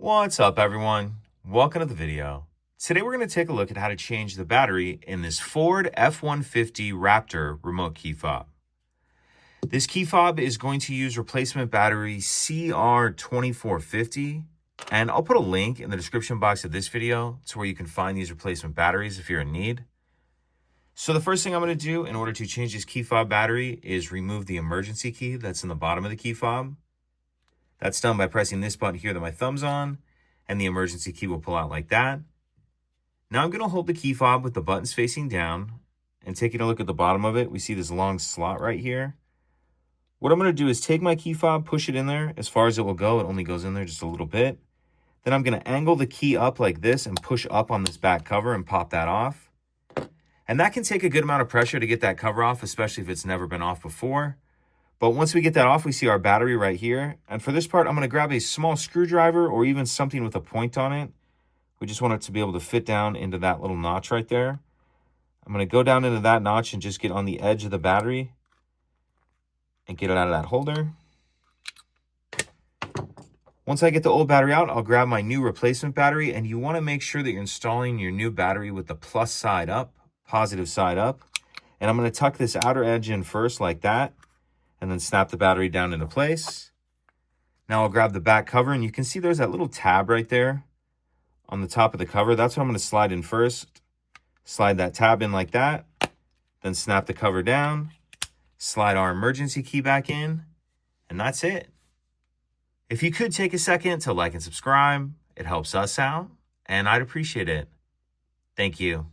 What's up, everyone? Welcome to the video. Today we're going to take a look at how to change the battery in this Ford F-150 Raptor remote key fob. This key fob is going to use replacement battery CR2450, and I'll put a link in the description box of this video to where you can find these replacement batteries if you're in need. So the first thing I'm going to do in order to change this key fob battery is remove the emergency key that's in the bottom of the key fob. That's done by pressing this button here that my thumb's on, and the emergency key will pull out like that. Now I'm going to hold the key fob with the buttons facing down, and taking a look at the bottom of it, we see this long slot right here. What I'm going to do is take my key fob, push it in there as far as it will go. It only goes in there just a little bit. Then I'm going to angle the key up like this and push up on this back cover and pop that off. And that can take a good amount of pressure to get that cover off, especially if it's never been off before. But once we get that off, we see our battery right here. And for this part, I'm going to grab a small screwdriver or even something with a point on it. We just want it to be able to fit down into that little notch right there. I'm going to go down into that notch and just get on the edge of the battery and get it out of that holder. Once I get the old battery out, I'll grab my new replacement battery, and you want to make sure that you're installing your new battery with the plus side up, positive side up. And I'm going to tuck this outer edge in first like that, and then snap the battery down into place. Now I'll grab the back cover, and you can see there's that little tab right there on the top of the cover. That's what I'm going to slide in first. Slide that tab in like that, then snap the cover down, slide our emergency key back in, and that's it. If you could take a second to like and subscribe, it helps us out, and I'd appreciate it. Thank you.